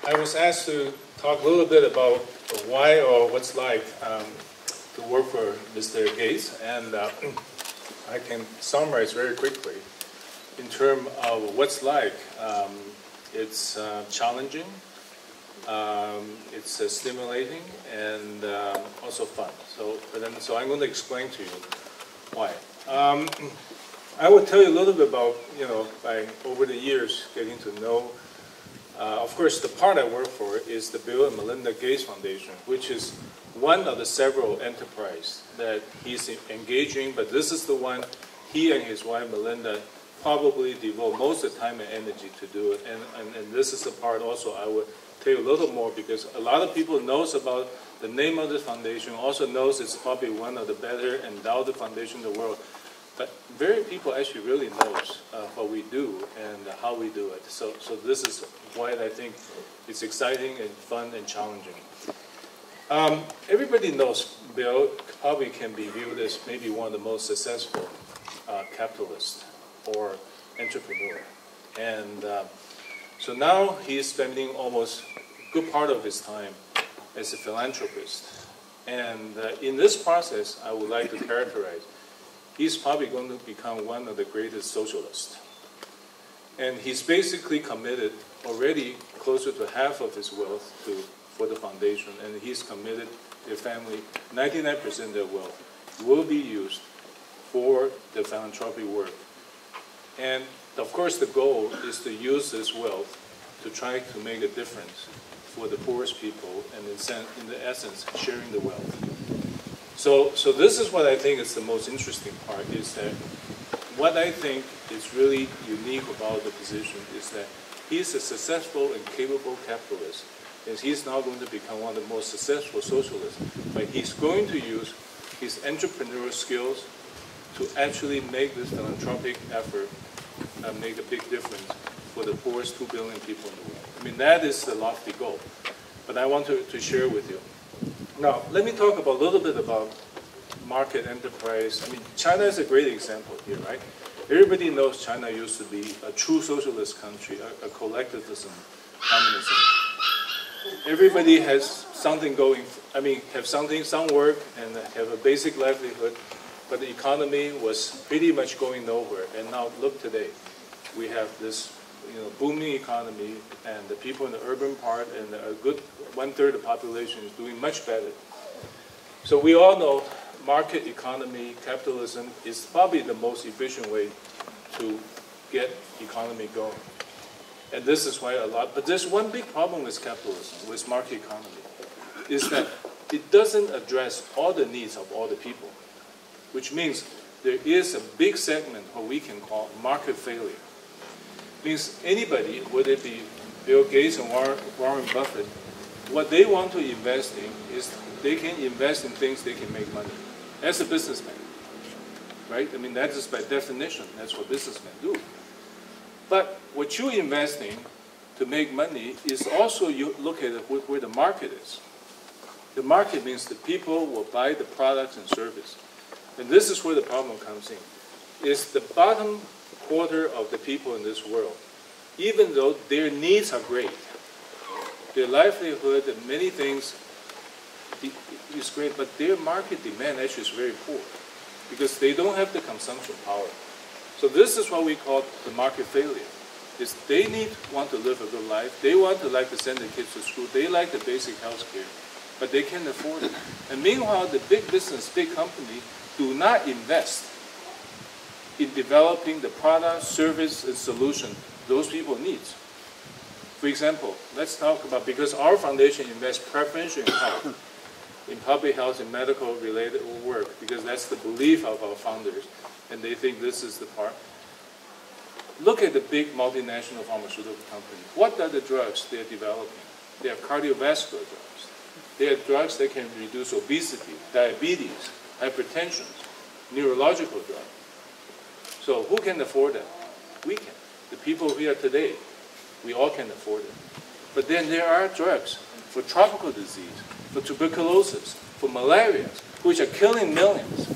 I was asked to talk a little bit about why or what's like to work for Mr. Gates, and I can summarize very quickly. In terms of what's like, it's challenging, it's stimulating, and also fun. So I'm going to explain to you why. I will tell you a little bit about, by over the years getting to know. Of course, the part I work for is the Bill and Melinda Gates Foundation, which is one of the several enterprises that he's engaging, but this is the one he and his wife Melinda probably devote most of the time and energy to do it. And this is the part also I would tell you a little more, because a lot of people knows about the name of this foundation, also knows it's probably one of the better endowed foundations in the world. But very people actually really knows what we do and how we do it. So this is why I think it's exciting and fun and challenging. Everybody knows Bill probably can be viewed as maybe one of the most successful capitalists or entrepreneur. And so now he is spending almost a good part of his time as a philanthropist. And in this process, I would like to characterize, he's probably going to become one of the greatest socialists. And he's basically committed already closer to half of his wealth for the foundation, and he's committed their family, 99% of their wealth will be used for the philanthropy work. And of course the goal is to use this wealth to try to make a difference for the poorest people, and in the essence, sharing the wealth. So this is what I think is the most interesting part, is that what I think is really unique about the position is that he's a successful and capable capitalist, and he's now going to become one of the most successful socialists. But he's going to use his entrepreneurial skills to actually make this philanthropic effort make a big difference for the poorest 2 billion people in the world. I mean, that is the lofty goal. But I want to share with you. Now, let me talk a little bit about market enterprise. I mean, China is a great example here, right? Everybody knows China used to be a true socialist country, a collectivism, communism. Everybody has something going, have some work and have a basic livelihood, but the economy was pretty much going nowhere. And now look today, we have this booming economy, and the people in the urban part and a good 1/3 of the population is doing much better. So we all know market economy, capitalism is probably the most efficient way to get economy going. And this is why but there's one big problem with capitalism, with market economy, is that it doesn't address all the needs of all the people, which means there is a big segment what we can call market failure. Means anybody, whether it be Bill Gates and Warren Buffett, what they want to invest in is they can invest in things they can make money. As a businessman, right? I mean, that is by definition, that's what businessmen do. But what you invest in to make money is also, you look at where the market is. The market means the people will buy the products and service. And this is where the problem comes in. Is the bottom quarter of the people in this world, even though their needs are great, their livelihood and many things is great, but their market demand actually is very poor because they don't have the consumption power. So this is what we call the market failure. Is they want to live a good life, they want to like to send their kids to school, they like the basic health care, but they can't afford it. And meanwhile, the big business, big company do not invest in developing the product, service, and solution those people need. For example, let's talk about, because our foundation invests preferentially in health, in public health and medical related work, because that's the belief of our founders, and they think this is the part. Look at the big multinational pharmaceutical companies. What are the drugs they're developing? They are cardiovascular drugs. They are drugs that can reduce obesity, diabetes, hypertension, neurological drugs. So who can afford that? We can. The people here today, we all can afford it. But then there are drugs for tropical disease, for tuberculosis, for malaria, which are killing millions.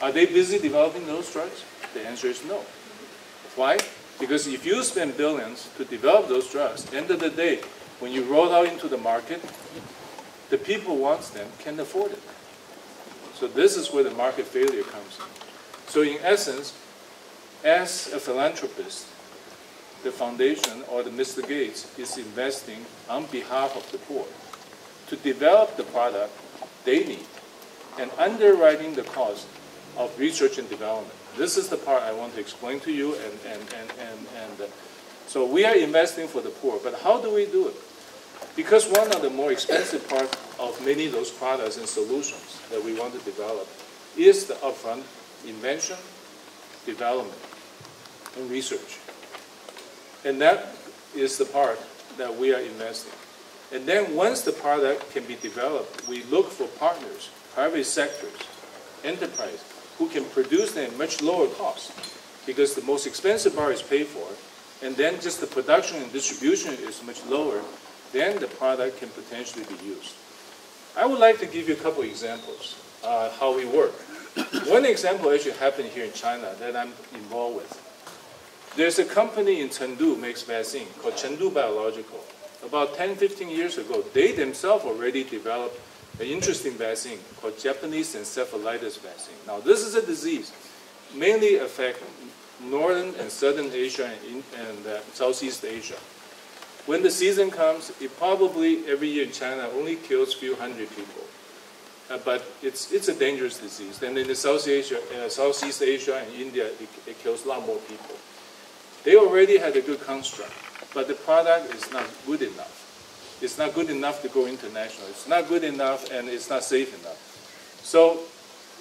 Are they busy developing those drugs? The answer is no. Why? Because if you spend billions to develop those drugs, at the end of the day, when you roll out into the market, the people want them, can afford it. So this is where the market failure comes in. So in essence, as a philanthropist, the foundation or the Mr. Gates is investing on behalf of the poor to develop the product they need and underwriting the cost of research and development. This is the part I want to explain to you. So we are investing for the poor, but how do we do it? Because one of the more expensive parts of many of those products and solutions that we want to develop is the upfront invention, development, and research. And that is the part that we are investing. And then once the product can be developed, we look for partners, private sectors, enterprise, who can produce them at much lower cost, because the most expensive part is paid for, and then just the production and distribution is much lower, then the product can potentially be used. I would like to give you a couple examples how we work. One example actually happened here in China that I'm involved with. There's a company in Chengdu makes vaccine called Chengdu Biological. About 10, 15 years ago, they themselves already developed an interesting vaccine called Japanese encephalitis vaccine. Now, this is a disease mainly affects Northern and Southern Asia and Southeast Asia. When the season comes, it probably every year in China only kills a few hundred people. But it's a dangerous disease. And in the Southeast Asia and India, it kills a lot more people. They already had a good construct, but the product is not good enough. It's not good enough to go international. It's not good enough, and it's not safe enough. So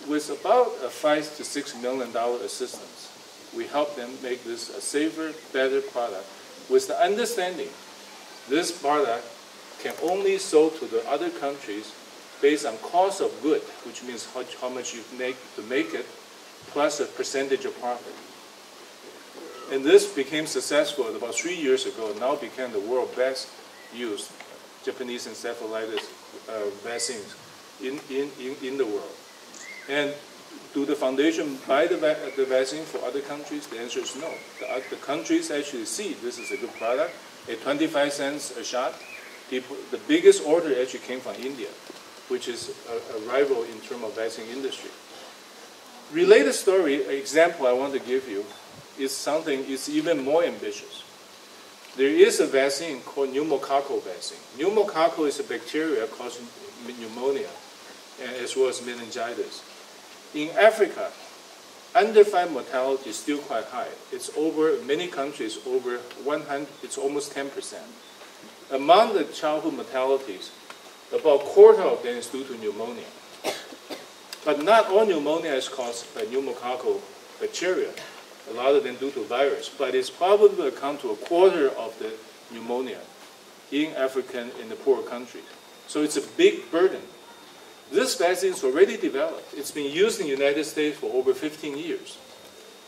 with about a $5 to $6 million assistance, we help them make this a safer, better product with the understanding this product can only sold to the other countries based on cost of good, which means how much you make to make it, plus a percentage of profit. And this became successful about 3 years ago, now became the world's best used Japanese encephalitis vaccines in the world. And do the foundation buy the vaccine for other countries? The answer is no. The countries actually see this is a good product. At 25 cents a shot, the biggest order actually came from India, which is a rival in terms of vaccine industry. Related story, example I want to give you is something is even more ambitious. There is a vaccine called pneumococcal vaccine. Pneumococcal is a bacteria causing pneumonia, as well as meningitis. In Africa, under-5 mortality is still quite high. It's over, many countries, over 100, it's almost 10%. Among the childhood mortalities, about a quarter of them is due to pneumonia. But not all pneumonia is caused by pneumococcal bacteria. A lot of them due to virus. But it's probably account to a quarter of the pneumonia in African and the poor countries. So it's a big burden. This vaccine is already developed. It's been used in the United States for over 15 years.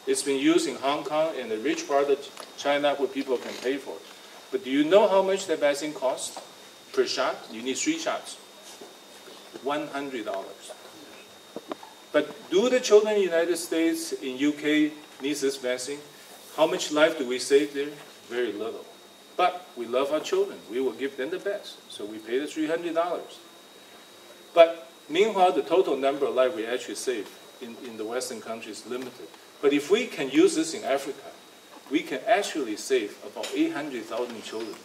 It's been used in Hong Kong and the rich part of China where people can pay for it. But do you know how much that vaccine costs per shot? You need 3 shots. $100. But do the children in the United States, in UK, need this vaccine? How much life do we save there? Very little. But we love our children. We will give them the best. So we pay the $300. But meanwhile, the total number of lives we actually save in the Western countries is limited. But if we can use this in Africa, we can actually save about 800,000 children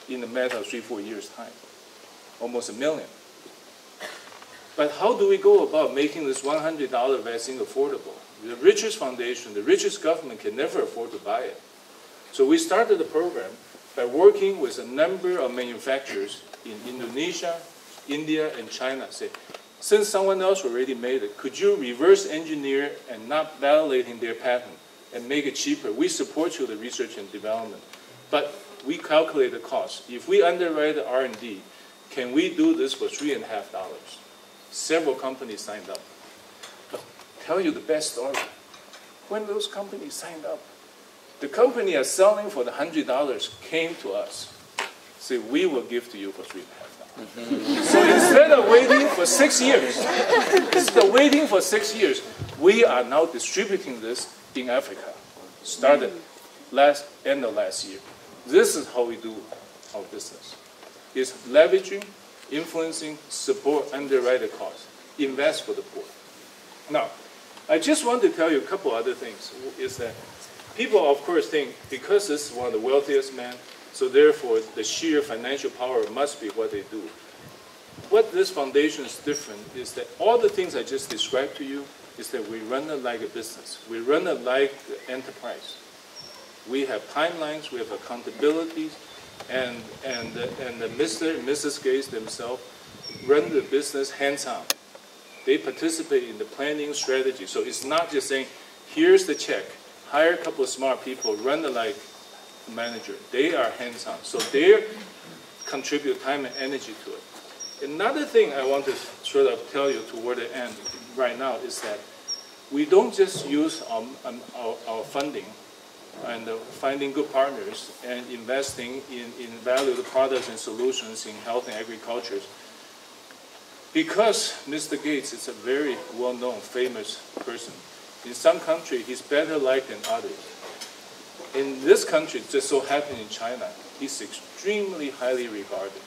in a matter of 3-4 years' time. Almost 1 million. But how do we go about making this $100 vaccine affordable? The richest foundation, the richest government can never afford to buy it. So we started the program by working with a number of manufacturers in Indonesia, India, and China. Say, since someone else already made it, could you reverse engineer and not violating their patent and make it cheaper? We support you the research and development, but we calculate the cost. If we underwrite the R&D, can we do this for $3.50? Several companies signed up. But tell you the best story. When those companies signed up, the company are selling for the $100 came to us. Say, we will give to you for $3.50. So instead of waiting for 6 years, we are now distributing this in Africa. Started end of last year. This is how we do our business. is leveraging, influencing, support, underwrite the cause, invest for the poor. Now, I just want to tell you a couple other things, is that people, of course, think because this is one of the wealthiest men, so therefore the sheer financial power must be what they do. What this foundation is different is that all the things I just described to you is that we run it like a business. We run it like an enterprise. We have timelines, we have accountabilities, and Mr. and Mrs. Gates themselves run the business hands-on. They participate in the planning strategy. So it's not just saying, here's the check, hire a couple of smart people, run it like a manager. They are hands-on. So they contribute time and energy to it. Another thing I want to sort of tell you toward the end right now is that we don't just use our funding and finding good partners and investing in valuable products and solutions in health and agriculture. Because Mr. Gates is a very well-known, famous person. In some countries, he's better liked than others. In this country, just so happened in China, he's extremely highly regarded.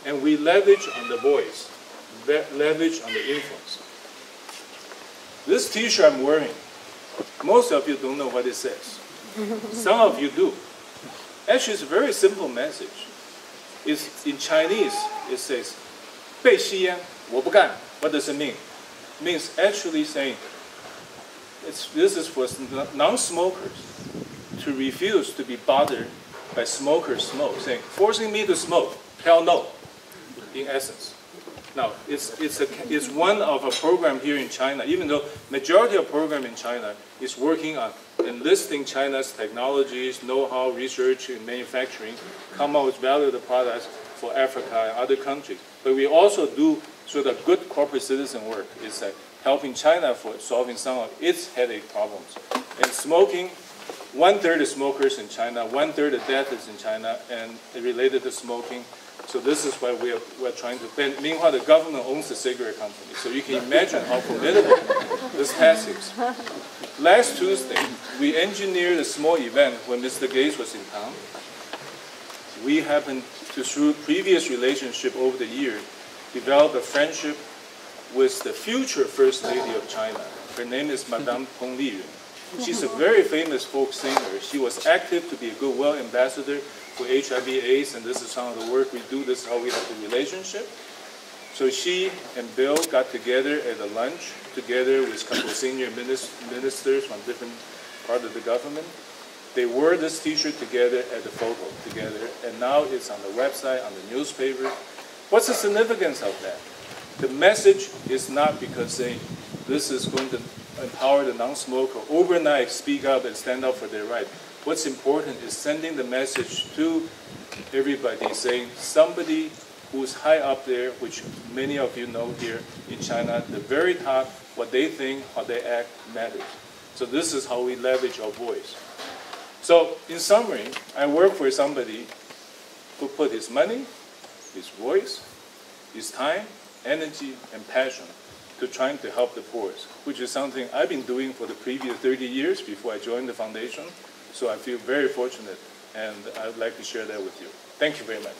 And we leverage on the voice, leverage on the influence. This T-shirt I'm wearing, most of you don't know what it says. Some of you do. Actually, it's a very simple message. It's in Chinese, it says, 被吸烟,我不干. What does it mean? It means actually saying, this is for non-smokers to refuse to be bothered by smokers' smoke, saying, forcing me to smoke, hell no, in essence. Now, it's one of a program here in China, even though majority of program in China is working on enlisting China's technologies, know-how, research, and manufacturing, come up with valuable products for Africa and other countries. But we also do sort of good corporate citizen work. It's helping China for solving some of its headache problems. And smoking, 1/3 of smokers in China, 1/3 of death is in China, and related to smoking. So this is why we're trying to ban. Meanwhile, the government owns the cigarette company. So you can imagine how formidable this task is. Last Tuesday, we engineered a small event when Mr. Gates was in town. We happened to, through previous relationship over the years, develop a friendship with the future First Lady of China. Her name is Madame Peng Liyun. She's a very famous folk singer. She was active to be a goodwill ambassador for HIV/AIDS, and this is some of the work we do. This is how we have the relationship. So she and Bill got together at a lunch, together with a couple of senior ministers from different parts of the government. They wore this T-shirt together at the photo together, and now it's on the website, on the newspaper. What's the significance of that? The message is not because saying this is going to empower the non-smoker, overnight speak up and stand up for their right. What's important is sending the message to everybody saying somebody who's high up there, which many of you know here in China, the very top, what they think, how they act matters. So this is how we leverage our voice. So in summary, I work for somebody who put his money, his voice, his time, energy, and passion to trying to help the poor, which is something I've been doing for the previous 30 years before I joined the foundation. So I feel very fortunate, and I'd like to share that with you. Thank you very much.